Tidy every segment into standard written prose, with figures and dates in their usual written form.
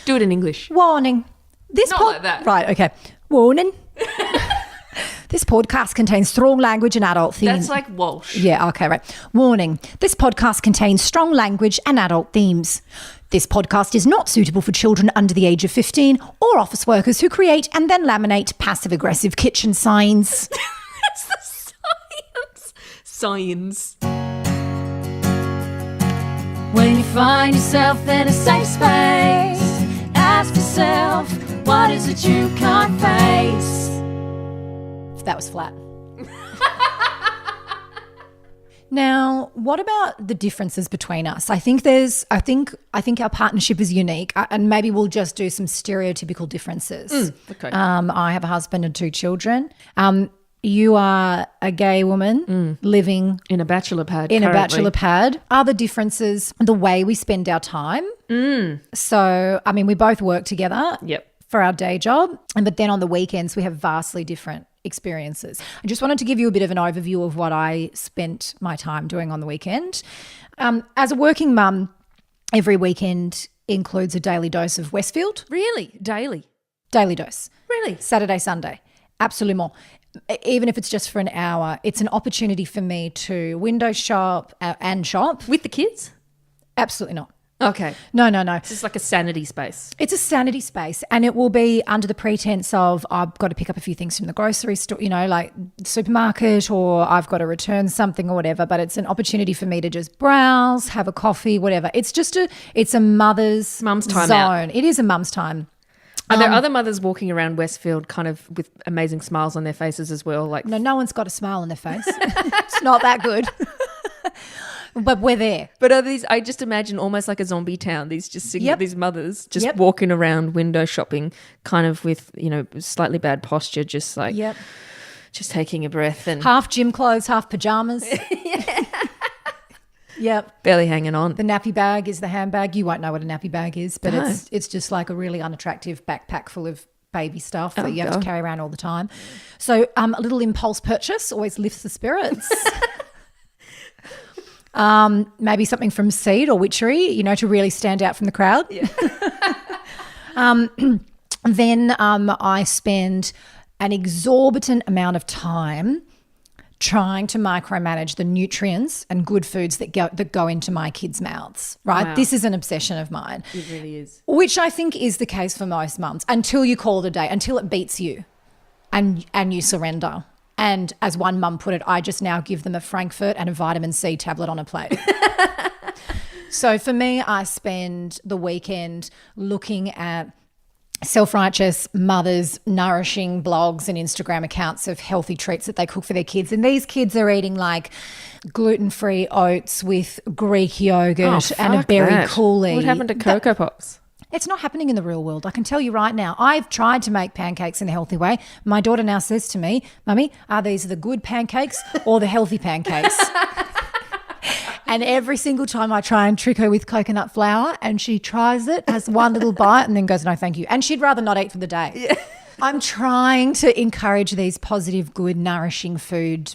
Do it in English. Warning. Not like that. Right, okay. Warning. This podcast contains strong language and adult themes. That's like Walsh. Yeah, okay, right. Warning. This podcast contains strong language and adult themes. This podcast is not suitable for children under the age of 15 or office workers who create and then laminate passive-aggressive kitchen signs. That's the science. When you find yourself in a safe space, ask yourself, what is it you can't face? That was flat. Now, what about the differences between us? I think our partnership is unique, and maybe we'll just do some stereotypical differences. Okay. I have a husband and 2 children. You are a gay woman living In a bachelor pad. in a currently. bachelor pad. Are the differences the way we spend our time? So, I mean, we both work together. Yep. For our day job, but then on the weekends we have vastly different experiences. I just wanted to give you a bit of an overview of what I spent my time doing on the weekend. As a working mum, every weekend includes a daily dose of Westfield. Really? Daily? Daily dose. Really? Saturday, Sunday. Absolument. Even if it's just for an hour, it's an opportunity for me to window shop and shop. With the kids? Absolutely not. Okay. No. This is like a sanity space. It's a sanity space, and it will be under the pretense of I've got to pick up a few things from the grocery store, like supermarket, or I've got to return something or whatever, but it's an opportunity for me to just browse, have a coffee, whatever. It's a mum's Mum's time zone. out. It is a mum's time. Are there other mothers walking around Westfield kind of with amazing smiles on their faces as well? Like No one's got a smile on their face. It's not that good. But we're there. But are these? I just imagine almost like a zombie town. These mothers just walking around window shopping, kind of with slightly bad posture, just like just taking a breath and Half gym clothes, half pajamas. Yep. barely hanging on. The nappy bag is the handbag. You won't know what a nappy bag is, but it's just like a really unattractive backpack full of baby stuff that you have to carry around all the time. So a little impulse purchase always lifts the spirits. Maybe something from Seed or Witchery, to really stand out from the crowd. Yeah. Then I spend an exorbitant amount of time trying to micromanage the nutrients and good foods that go into my kids' mouths, right? Wow. This is an obsession of mine. It really is. Which I think is the case for most mums until you call it a day, until it beats you and you surrender. And as one mum put it, I just now give them a Frankfurt and a vitamin C tablet on a plate. So for me, I spend the weekend looking at self-righteous mothers' nourishing blogs and Instagram accounts of healthy treats that they cook for their kids. And these kids are eating like gluten-free oats with Greek yogurt and a berry coulis. What happened to Cocoa Pops? It's not happening in the real world. I can tell you right now. I've tried to make pancakes in a healthy way. My daughter now says to me, Mummy, are these the good pancakes or the healthy pancakes? And every single time I try and trick her with coconut flour and she tries it, has one little bite and then goes, no, thank you. And she'd rather not eat for the day. Yeah. I'm trying to encourage these positive, good, nourishing food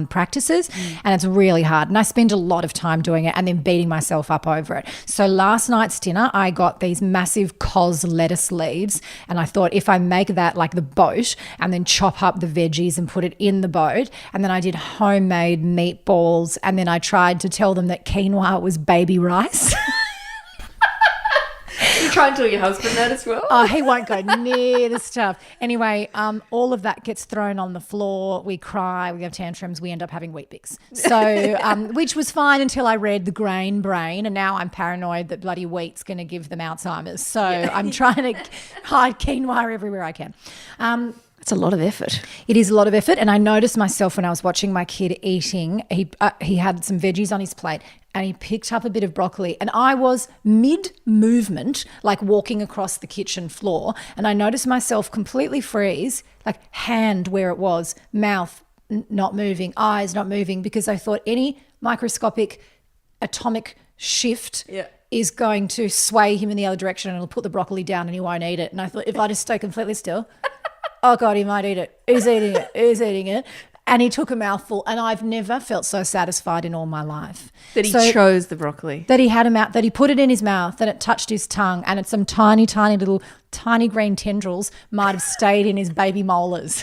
practices, and it's really hard. And I spend a lot of time doing it and then beating myself up over it. So last night's dinner, I got these massive cos lettuce leaves, and I thought if I make that like the boat and then chop up the veggies and put it in the boat, and then I did homemade meatballs, and then I tried to tell them that quinoa was baby rice. You try and tell your husband that as well? Oh, he won't go near the stuff. Anyway, all of that gets thrown on the floor. We cry, we have tantrums, we end up having Weet-Bix. So, which was fine until I read The Grain Brain, and now I'm paranoid that bloody wheat's going to give them Alzheimer's. So I'm trying to hide quinoa everywhere I can. It's a lot of effort. It is a lot of effort, and I noticed myself when I was watching my kid eating, he had some veggies on his plate and he picked up a bit of broccoli, and I was mid-movement, like walking across the kitchen floor, and I noticed myself completely freeze, like hand where it was, mouth not moving, eyes not moving, because I thought any microscopic atomic shift is going to sway him in the other direction and it'll put the broccoli down and he won't eat it. And I thought if I just stay completely still, oh God, he might eat it. He's eating it. And he took a mouthful, and I've never felt so satisfied in all my life. That he chose the broccoli. That he had a mouth, that he put it in his mouth, that it touched his tongue, and it's some tiny, tiny little, tiny green tendrils might have stayed in his baby molars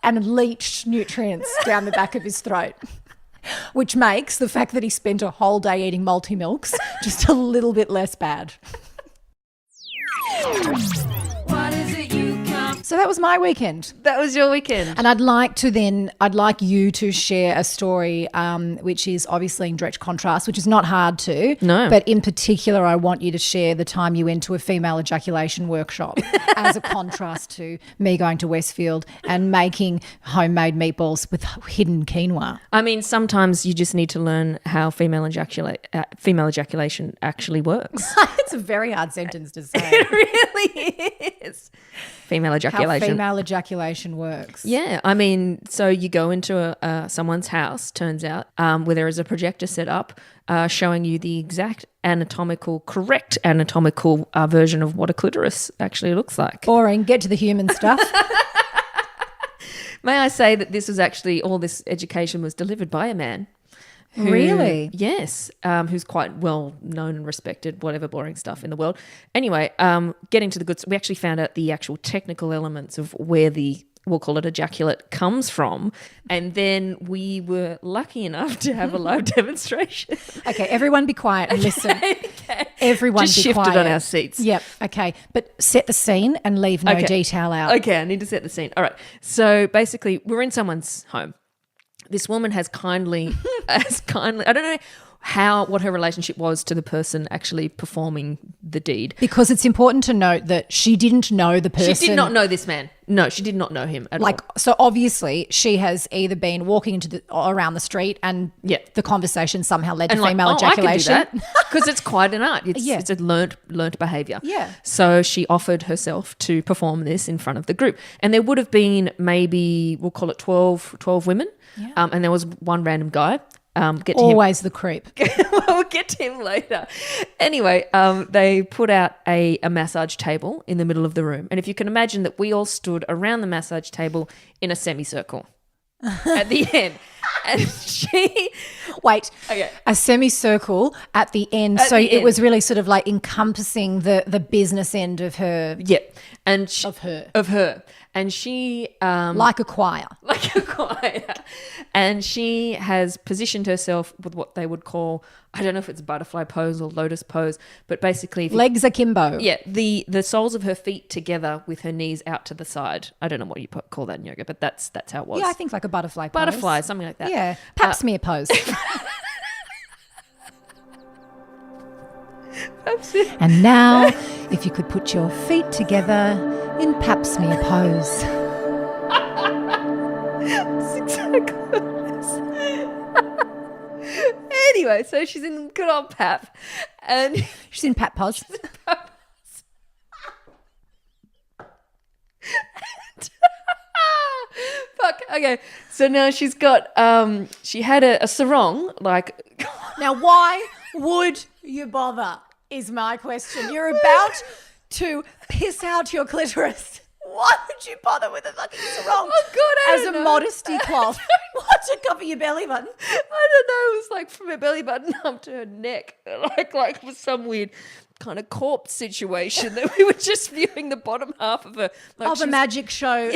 and leached nutrients down the back of his throat, which makes the fact that he spent a whole day eating multi-milks just a little bit less bad. What is it you come? So that was my weekend. That was your weekend. And I'd like you to share a story which is obviously in direct contrast, which is not hard to. No. But in particular, I want you to share the time you went to a female ejaculation workshop as a contrast to me going to Westfield and making homemade meatballs with hidden quinoa. I mean, sometimes you just need to learn how female ejaculation actually works. It's a very hard sentence to say. It really is. Female ejaculation. How female ejaculation works. Yeah, I mean, so you go into someone's house, turns out, where there is a projector set up showing you the exact correct anatomical version of what a clitoris actually looks like. Boring. Get to the human stuff. May I say that this was actually, all this education was delivered by a man. Really? Yes, who's quite well known and respected, whatever boring stuff in the world. Anyway, getting to the goods, we actually found out the actual technical elements of where we'll call it ejaculate, comes from. And then we were lucky enough to have a live demonstration. Okay, everyone be quiet and listen. Okay. Everyone just be shifted quiet. on our seats. Yep, okay. But set the scene and leave no detail out. Okay, I need to set the scene. All right. So basically, we're in someone's home. This woman has kindly, I don't know what her relationship was to the person actually performing the deed. Because it's important to note that she didn't know the person. She did not know this man. No, she did not know him at all. So obviously she has either been walking around the street and the conversation somehow led to female ejaculation. I can do that because it's quite an art. It's a learnt behaviour. Yeah. So she offered herself to perform this in front of the group. And there would have been maybe, we'll call it 12 women. Yeah. And there was one random guy. Always the creep. We'll get to him later. Anyway, they put out a massage table in the middle of the room. And if you can imagine that we all stood around the massage table in a semicircle at the end. And she... Wait. Okay. A semicircle at the end. It was really sort of like encompassing the business end of her. Yeah. And of her. And she... like a choir. Like a choir. And she has positioned herself with what they would call, I don't know if it's butterfly pose or lotus pose, but basically... Legs akimbo. Yeah. The soles of her feet together with her knees out to the side. I don't know what you call that in yoga, but that's how it was. Yeah, I think like a butterfly pose. Butterfly, something like that. Yeah. Pap smear pose. And now, if you could put your feet together in pap smear pose. That's exactly what it is. Anyway, so she's in good old pap. And she's in pap pose. Fuck. Okay. So now she's got she had a sarong, like. Now why would you bother is my question. You're about to piss out your clitoris. Why would you bother with a fucking sarong? Oh God, as a modesty cloth. What, to cover your belly button? I don't know. It was like from her belly button up to her neck. Like it was some weird kind of corpse situation that we were just viewing the bottom half of her. Like of a magic show.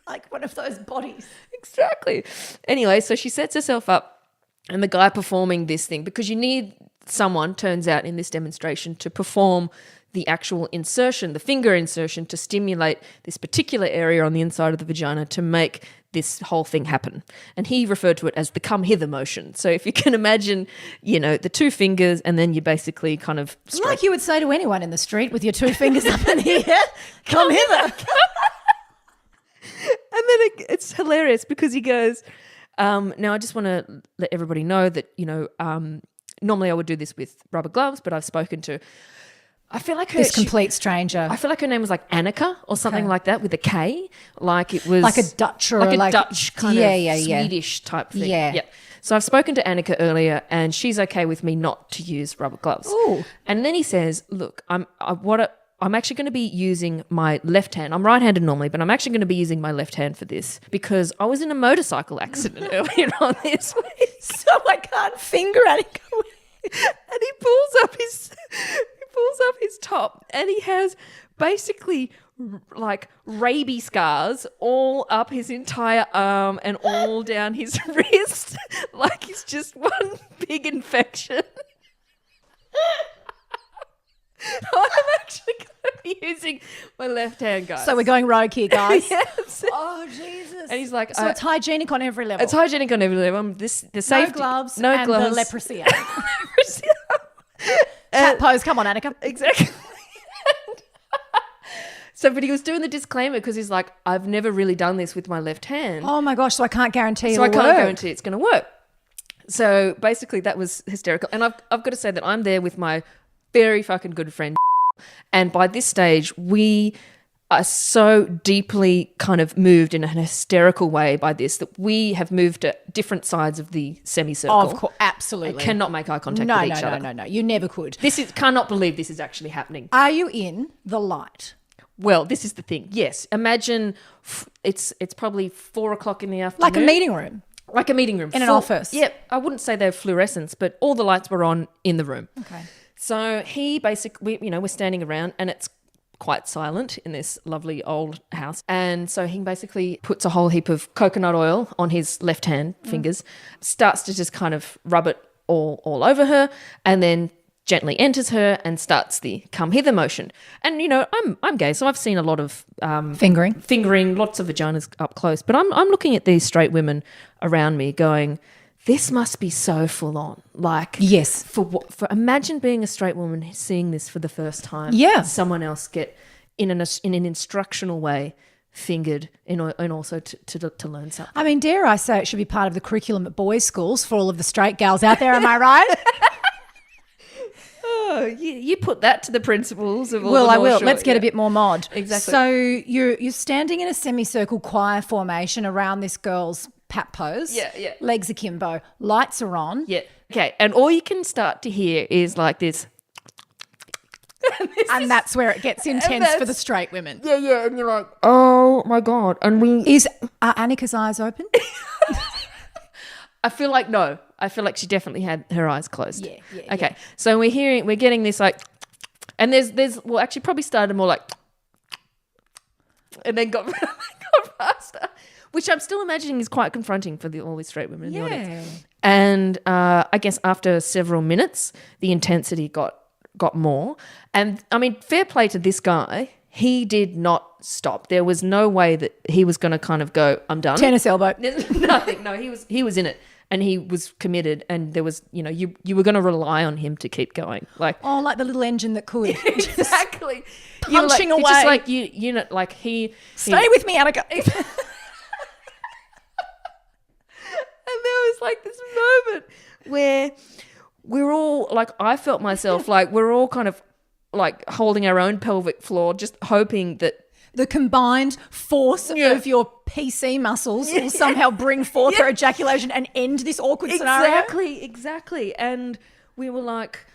Like one of those bodies. Exactly. Anyway, so she sets herself up and the guy performing this thing, because you need someone, turns out in this demonstration, to perform the actual insertion, the finger insertion, to stimulate this particular area on the inside of the vagina to make this whole thing happen. And he referred to it as the come hither motion. So if you can imagine, the two fingers and then you basically kind of... Like you would say to anyone in the street with your two fingers up in here, come hither. And then it's hilarious because he goes, now I just want to let everybody know that, normally I would do this with rubber gloves, but I've spoken to... I feel like this complete stranger. I feel like her name was like Annika or something like that with a K. Like it was like a Dutch or like a Dutch kind of Swedish type thing. Yeah. So I've spoken to Annika earlier, and she's okay with me not to use rubber gloves. Ooh. And then he says, "Look, I I'm actually going to be using my left hand. I'm right-handed normally, but I'm actually going to be using my left hand for this because I was in a motorcycle accident earlier on this week. So I can't finger at it. And he pulls up his top and he has basically like rabies scars all up his entire arm and all down his wrist. Like it's just one big infection. I'm actually going to be using my left hand, guys. So we're going rogue here, guys. Yes. Oh, Jesus. And he's like, so it's hygienic on every level. it's hygienic on every level. The safety, no gloves no and gloves. the leprosy. Leprosy. Cat pose. Come on, Annika. Exactly. So, but he was doing the disclaimer because he's like, I've never really done this with my left hand. Oh, my gosh. So I can't guarantee So I it'll can't work. guarantee it's going to work. So basically that was hysterical. And I've got to say that I'm there with my very fucking good friend. And by this stage, we are so deeply kind of moved in an hysterical way by this that we have moved to different sides of the semicircle. Of course. Absolutely. I cannot make eye contact No, with no, each no, other. no, no. You never could. Cannot believe this is actually happening. Are you in the light? Well, this is the thing. Yes. Imagine it's probably 4:00 in the afternoon. Like a meeting room? Like a meeting room. In an office? Yeah. I wouldn't say they're fluorescents, but all the lights were on in the room. Okay. So he basically, we're standing around and it's quite silent in this lovely old house. And so he basically puts a whole heap of coconut oil on his left hand fingers, starts to just kind of rub it all over her, and then gently enters her and starts the come hither motion. And I'm gay, so I've seen a lot of fingering, lots of vaginas up close. But I'm looking at these straight women around me, going, this must be so full on. Like, yes, for imagine being a straight woman seeing this for the first time. Yeah, someone else get in an instructional way fingered and also to learn something. I mean, dare I say it should be part of the curriculum at boys' schools for all of the straight gals out there. Am I right? Oh, you put that to the principals of all Well, the I North will. Shore. Let's get a bit more mod. Exactly. So you're standing in a semicircle choir formation around this girl's pat pose. Yeah, yeah. Legs akimbo. Lights are on. Yeah. Okay. And all you can start to hear is like this. And that's where it gets intense for the straight women. Yeah. And you're like, oh my God. And Are Annika's eyes open? I feel like no. I feel like she definitely had her eyes closed. Yeah. Okay. So we're getting this like, and there's actually probably started more like, and then got faster, which I'm still imagining is quite confronting for all these straight women in the audience. And I guess after several minutes, the intensity got more. And I mean, fair play to this guy. He did not stop. There was no way that he was going to kind of go, I'm done. Tennis elbow. Nothing. No, he was in it. And he was committed, and there was, you were going to rely on him to keep going, like like the little engine that could. exactly Punching away. Just like like he Stay with me, Annika. And there was like this moment where we're all like, I felt myself like we're all kind of like holding our own pelvic floor, just hoping that the combined force of your PC muscles will somehow bring forth her ejaculation and end this awkward scenario. Exactly. And we were like,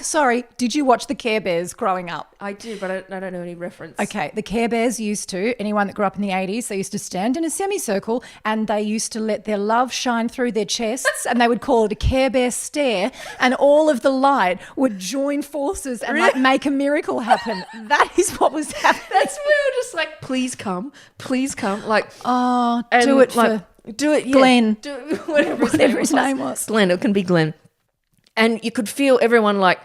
sorry, did you watch the Care Bears growing up? I did, but I don't know any reference. Okay, the Care Bears used to, anyone that grew up in the 80s, they used to stand in a semicircle and they used to let their love shine through their chests and they would call it a Care Bear stare, and all of the light would join forces and like make a miracle happen. That is what was happening. That's where we were just like, please come. Like, do it for Glenn. Do it, whatever his name was. Glenn, it can be Glenn. And you could feel everyone like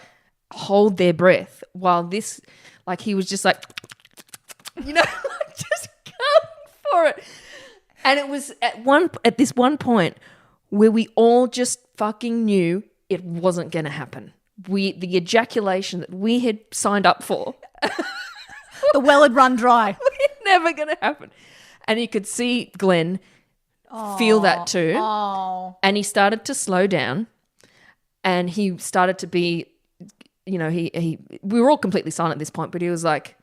hold their breath while this, like he was just like, like just going for it. And it was at this one point where we all just fucking knew it wasn't going to happen. The ejaculation that we had signed up for. The well had run dry. It's never going to happen. And you could see Glenn feel that too. And he started to slow down. And he started to be, we were all completely silent at this point, but he was like,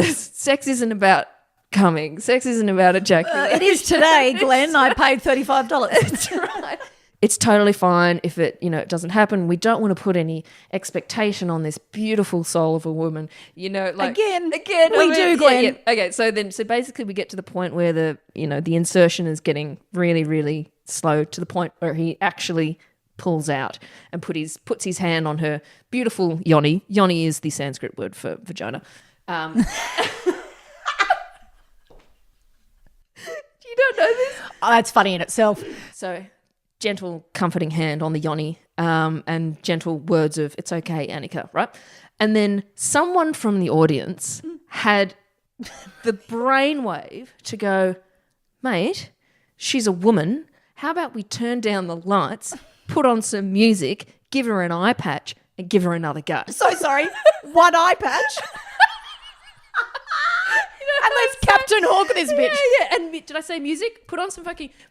sex isn't about coming. Sex isn't about ejaculating. It is today, Glenn. I paid $35. That's right. it's totally fine if it, it doesn't happen. We don't want to put any expectation on this beautiful soul of a woman, Again, we do, Glenn. Yeah. Okay, so basically we get to the point where the insertion is getting really, really slow, to the point where he actually pulls out and puts his hand on her beautiful yoni. Yoni is the Sanskrit word for vagina. You don't know this? Oh, that's funny in itself. So gentle, comforting hand on the yoni, and gentle words of "it's okay, Annika," right? And then someone from the audience had the brainwave to go, "Mate, she's a woman. How about we turn down the lights, put on some music, give her an eye patch, and give her another go?" So sorry. One eye patch. And there's Captain Hawk in this bitch. Yeah. And did I say music?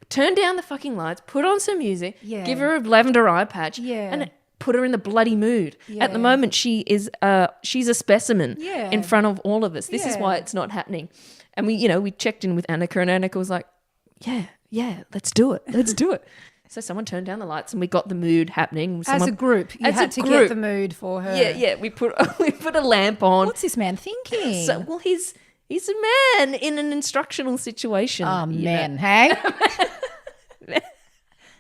Turn down the fucking lights, put on some music, Yeah. give her a lavender eye patch, Yeah. and put her in the bloody mood. Yeah. At the moment, she's a specimen Yeah. in front of all of us. This is Yeah. why it's not happening. And we checked in with Annika, and Annika was like, yeah, let's do it. Let's do it. So someone turned down the lights and we got the mood happening. As a group, you had to get the mood for her. Yeah. We put a lamp on. What's this man thinking? So, well, he's a man in an instructional situation. Oh, men, hey?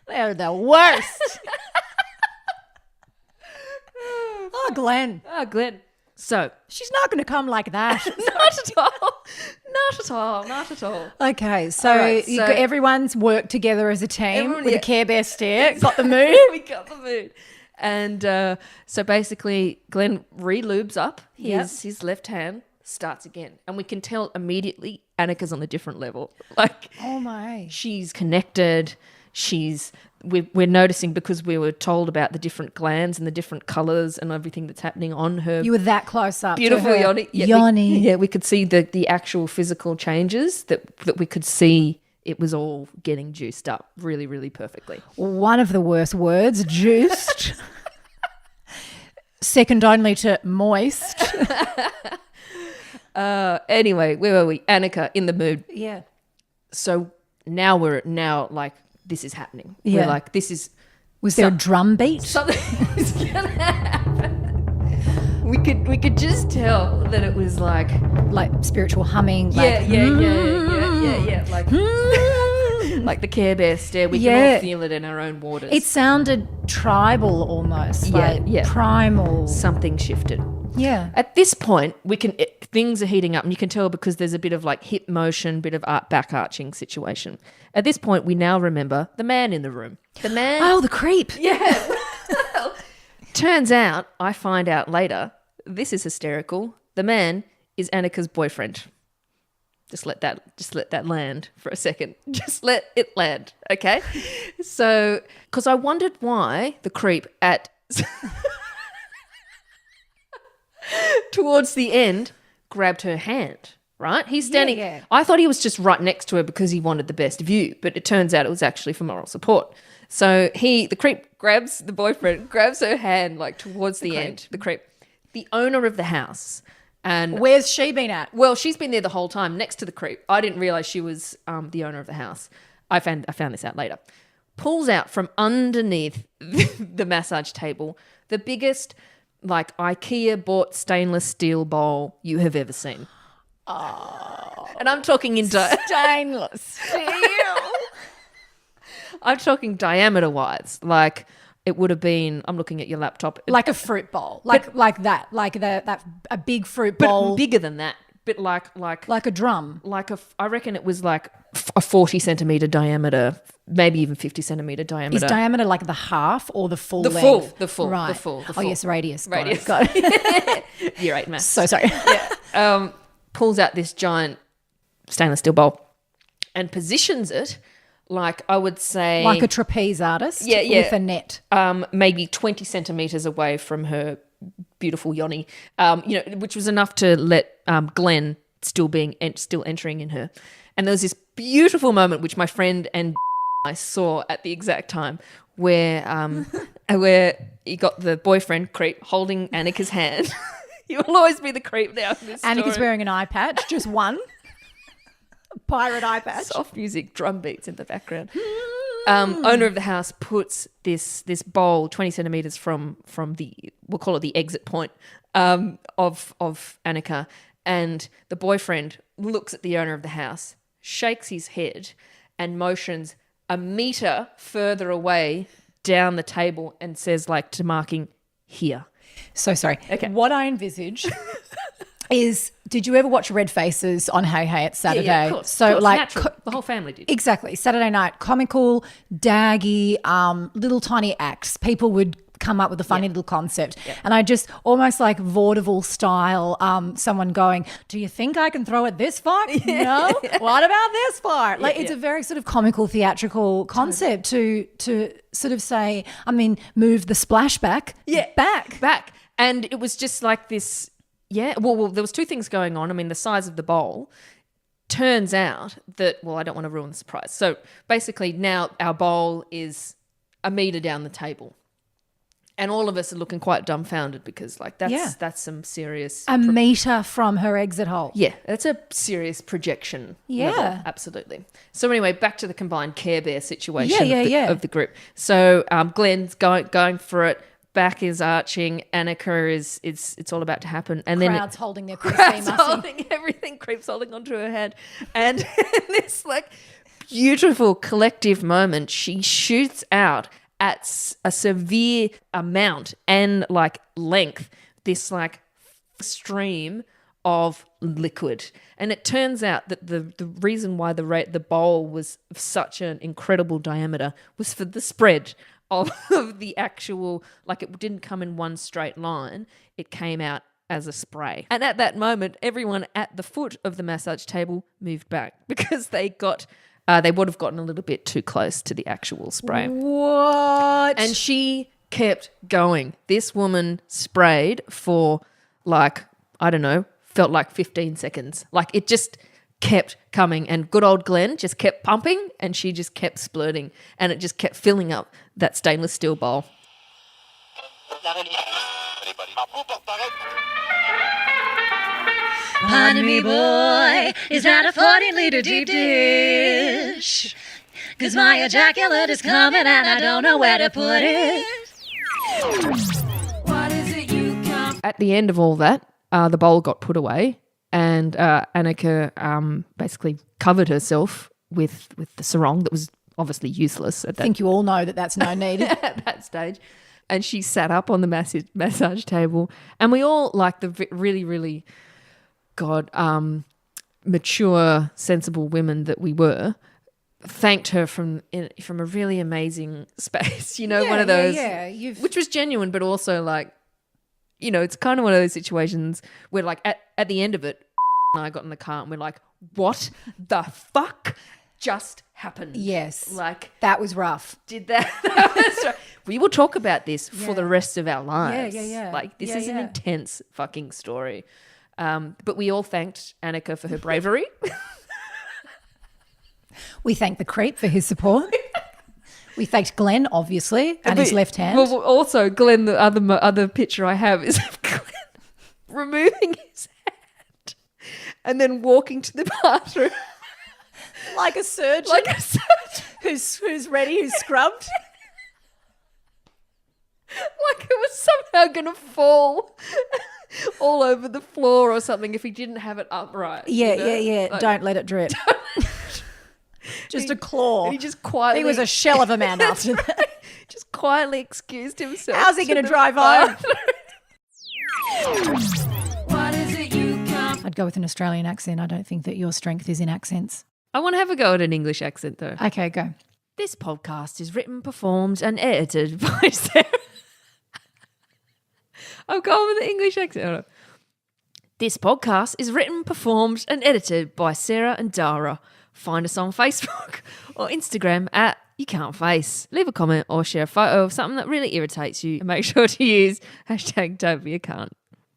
They're the worst. Oh, Glenn. Oh, Glenn. So She's not going to come like that. not at all. Not at all. Not at all. Okay, so, All right, you so- got, everyone's worked together as a team Everyone- with yeah. a Care Bear stare. Got the mood. We got the mood. And so basically, Glenn re-lubes up his left hand, starts again. And we can tell immediately Annika's on a different level. Like, Oh, my. she's connected. We're noticing, because we were told about the different glands and the different colours and everything that's happening on her. You were that close up. Beautiful to her. yoni. Yoni. We could see the actual physical changes that we could see. It was all getting juiced up really, really perfectly. One of the worst words, juiced. Second only to moist. Anyway, where were we? Annika in the mood. Yeah. So now like, this is happening. Yeah. We're like, this is Was there a drum beat? something is gonna happen. We could just tell that it was like, Like spiritual humming. yeah. Like, Like like the Care Bear stare. We can Yeah. all feel it in our own waters. It sounded tribal almost. Like primal. Something shifted. Yeah. At this point, things are heating up, and you can tell because there's a bit of like hip motion, bit of back arching situation. At this point, we now remember the man in the room. The man. Oh, the creep. Yeah. Well, turns out, I find out later, this is hysterical. The man is Annika's boyfriend. Just let that land for a second. Just let it land, okay? So, because I wondered why the creep towards the end grabbed her hand, right? He's standing. Yeah. I thought he was just right next to her because he wanted the best view, but it turns out it was actually for moral support. So the creep grabs the boyfriend, grabs her hand like towards the end. The creep, the owner of the house. And Where's she been at? well, she's been there the whole time next to the creep. I didn't realize she was the owner of the house. I found this out later. Pulls out from underneath the massage table the biggest, like, IKEA bought stainless steel bowl you have ever seen. Oh. And I'm talking Stainless steel. I'm talking diameter wise. Like, it would have been, I'm looking at your laptop. Like a fruit bowl. Like that. Like a big fruit but bowl. bigger than that. But like a drum. I reckon it was like a 40 centimeter diameter, maybe even 50 centimeter diameter. Is diameter like the half or the full The length? full. Right. The full. Oh, yes, radius. Got Radius. it. Got it. Year 8 maths. So sorry. Pulls out this giant stainless steel bowl and positions it like, I would say, Like a trapeze artist Yeah, yeah. with a net. maybe 20 centimeters away from her beautiful yoni, which was enough to let Glenn still entering in her. And there was this beautiful moment which my friend and I saw at the exact time where you got the boyfriend creep holding Annika's hand. You will always be the creep now in this Annika's story. wearing an eye patch, just one. A pirate eye patch. Soft music, drum beats in the background. owner of the house puts this bowl 20 centimeters from the, we'll call it the exit point of Annika, and the boyfriend looks at the owner of the house, shakes his head, and motions a meter further away down the table and says, like, to marking here. So sorry. Okay. What I envisage is, did you ever watch Red Faces on Hey Hey It's Saturday? Yeah, of course. So Of course, like natural. The whole family did. Exactly. Saturday night, comical, daggy, little tiny acts. People would come up with a funny little concept. Yeah. And I just almost like vaudeville style, someone going, do you think I can throw it this far? No? What about this part? Like it's a very sort of comical, theatrical concept to sort of say, I mean, move the splashback back. And it was just like this, well, there was two things going on. I mean, the size of the bowl. Turns out that, well, I don't want to ruin the surprise. So basically now our bowl is a meter down the table. And all of us are looking quite dumbfounded because, like, that's some serious... A meter from her exit hole. Yeah, that's a serious projection. Yeah. level, absolutely. So anyway, back to the combined Care Bear situation of the group. So Glenn's going for it. Back is arching. Annika is it's all about to happen. And Crowd's holding their PC crowd's muscle. holding everything. Creep's holding onto her head. And this, like, beautiful collective moment, she shoots out at a severe amount and like length, this like stream of liquid. And it turns out that the reason why the bowl was of such an incredible diameter was for the spread of the actual, like, it didn't come in one straight line. It came out as a spray. And at that moment, everyone at the foot of the massage table moved back because they would have gotten a little bit too close to the actual spray. What? And she kept going. This woman sprayed for, like, I don't know, felt like 15 seconds. Like, it just kept coming. And good old Glenn just kept pumping and she just kept splurting. And it just kept filling up that stainless steel bowl. Pardon me, boy, is that a 40-liter deep dish? 'Cause my ejaculate is coming and I don't know where to put it. What is it you come? At the end of all that, the bowl got put away and Annika basically covered herself with the sarong that was obviously useless at I think you all know that that's no need. at that stage. And she sat up on the massage table and we all, like the really, really, mature, sensible women that we were, thanked her from a really amazing space. You know, one of those, which was genuine, but also like, you know, it's kind of one of those situations where like at the end of it, and I got in the car and we're like, what the fuck just happened? Yes. Like, that was rough. did that was right. We will talk about this for the rest of our lives. Yeah. Like, this is an intense fucking story. But we all thanked Annika for her bravery. We thanked the creep for his support. We thanked Glenn, obviously, and his left hand. Well, also, Glenn, the other picture I have is of Glenn removing his hand and then walking to the bathroom. Like a surgeon. Who's ready, who's scrubbed. Like it was somehow going to fall all over the floor or something if he didn't have it upright. Yeah, you know? yeah. Like, don't let it drip. Just a claw. And he just quietly... He was a shell of a man after that. Just quietly excused himself. How's he going to the drive home? What is it you come? I'd go with an Australian accent. I don't think that your strength is in accents. I want to have a go at an English accent though. Okay, go. This podcast is written, performed and edited by Sarah. I'm going with the English accent. Hold on. This podcast is written, performed and edited by Sarah and Dara. Find us on Facebook or Instagram at You Can't Face. Leave a comment or share a photo of something that really irritates you and make sure to use hashtag Don't Be a Cunt.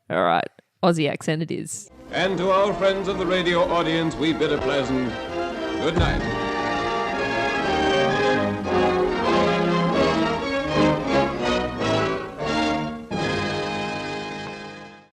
All right, Aussie accent it is. And to our friends of the radio audience, we bid a pleasant good night.